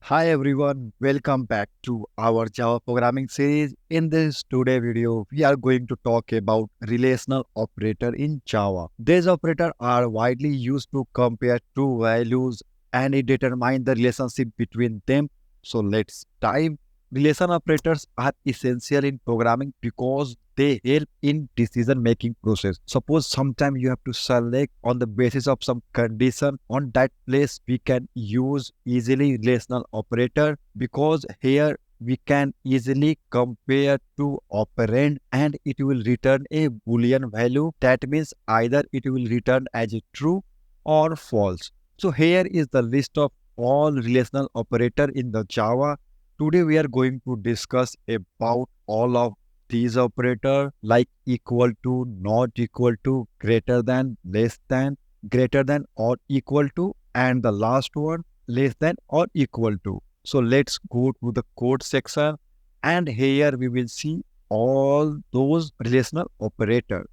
Hi everyone, welcome back to our Java programming series. In this today video, we are going to talk about relational operator in Java. These operators are widely used to compare two values and it determine the relationship between them. So let's dive. Relation operators are essential in programming because they help in decision making process. Suppose sometime you have to select on the basis of some condition. On that place we can use easily relational operator because here we can easily compare two operand and it will return a boolean value. That means either it will return as a true or false. So here is the list of all relational operator in the Java. Today we are going to discuss about all of these operator like equal to, not equal to, greater than, less than, greater than or equal to, and the last one less than or equal to. So let's go to the code section and here we will see all those relational operator.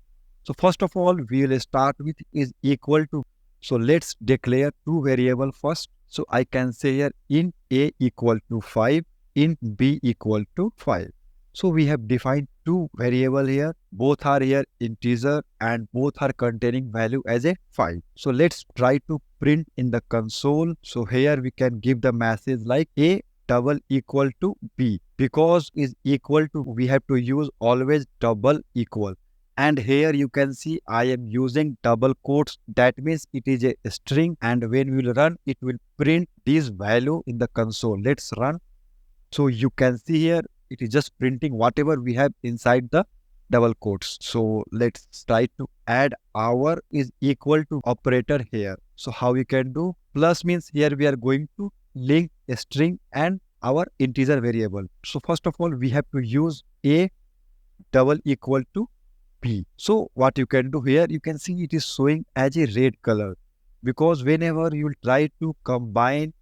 So first of all, we will start with is equal to. So let's declare two variable first. So I can say here int a equal to 5, int b equal to 5. So we have defined two variable here. Both are here integer and both are containing value as a 5. So let's try to print in the console. So here we can give the message like a double equal to b. Because is equal to, we have to use always double equal. And here you can see I am using double quotes. That means it is a string and when we will run, it will print this value in the console. Let's run. So you can see here, it is just printing whatever we have inside the double quotes. So let's try to add our is equal to operator here. So how we can do? Plus means here we are going to link a string and our integer variable. So first of all, we have to use a double equal to b. So what you can do here, you can see it is showing as a red color because whenever you will try to combine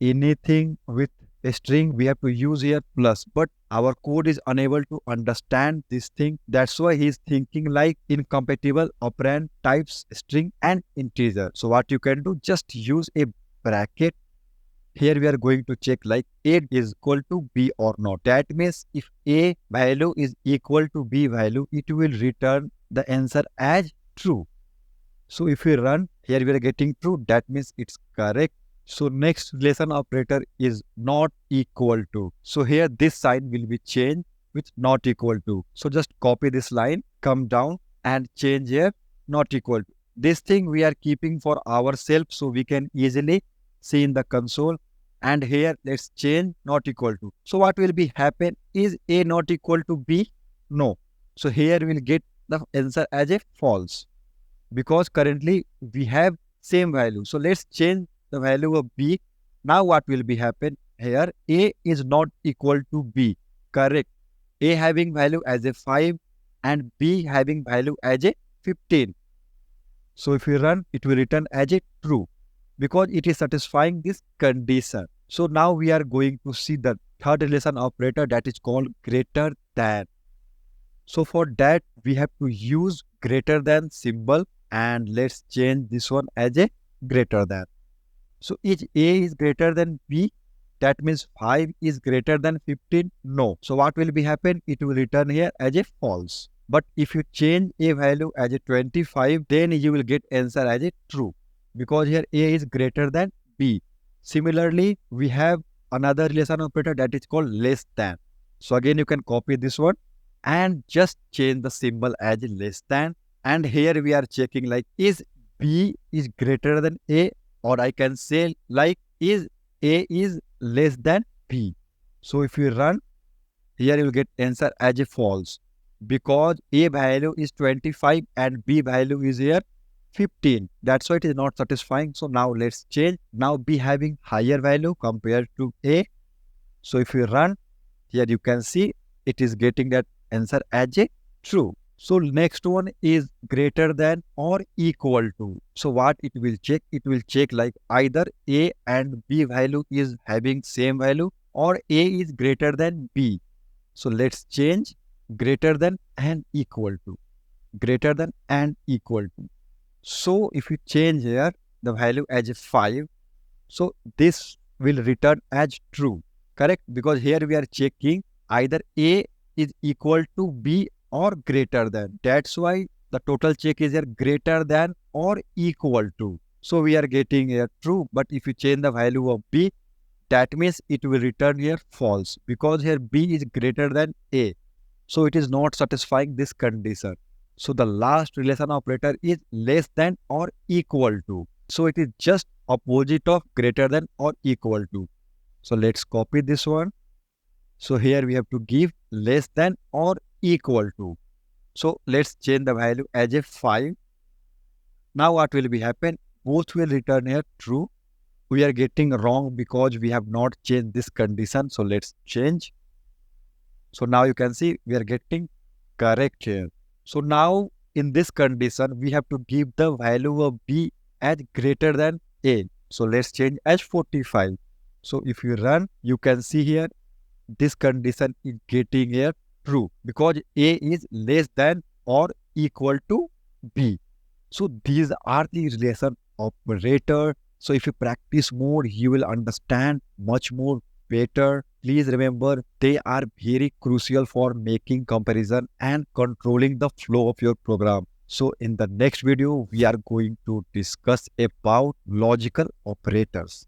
anything with a string, we have to use here plus, but our code is unable to understand this thing. That's why he's thinking like incompatible operand types string and integer. So what you can do, just use a bracket. Here we are going to check like a is equal to b or not. That means if a value is equal to b value, it will return the answer as true. So if we run, here we are getting true. That means it's correct. So next relation operator is not equal to. So here this sign will be changed with not equal to. So just copy this line, come down and change here not equal to. This thing we are keeping for ourselves so we can easily see in the console. And here let's change not equal to. So what will be happen? Is a not equal to b? No. So here we'll get the answer as a false because currently we have same value. So let's change the value of b. Now what will be happen here? A is not equal to b. Correct. A having value as a 5 and b having value as a 15. So if we run, it will return as a true because it is satisfying this condition. So now we are going to see the third relation operator that is called greater than. So for that, we have to use greater than symbol and let's change this one as a greater than. So if a is greater than b, that means 5 is greater than 15? No. So what will be happen? It will return here as a false. But if you change a value as a 25, then you will get answer as a true because here a is greater than b. Similarly, we have another relation operator that is called less than. So again, you can copy this one and just change the symbol as less than. And here we are checking like is b is greater than a, or I can say like is a is less than b. So if you run, here you will get answer as a false because a value is 25 and b value is here 15. That's why it is not satisfying. So now let's change. Now b having higher value compared to a. So if you run, here you can see it is getting that answer as a true. So next one is greater than or equal to. So what it will check? It will check like either a and b value is having same value or a is greater than b. So let's change greater than and equal to. Greater than and equal to. So if you change here the value as a 5, so this will return as true. Correct? Because here we are checking either A is equal to B or greater than. That's why the total check is here greater than or equal to. So we are getting here true. But if you change the value of B, that means it will return here false, because here B is greater than A. So it is not satisfying this condition. So the last relation operator is less than or equal to. So it is just opposite of greater than or equal to. So let's copy this one. So here we have to give less than or equal to. So let's change the value as a 5. Now what will be happen? Both will return here true. We are getting wrong because we have not changed this condition. So let's change. So now you can see we are getting correct here. So now in this condition, we have to give the value of B as greater than A. So let's change as 45. So if you run, you can see here, this condition is getting here true because A is less than or equal to B. So these are the relation operator. So if you practice more, you will understand much more better. Please remember, they are very crucial for making comparison and controlling the flow of your program. So in the next video, we are going to discuss about logical operators.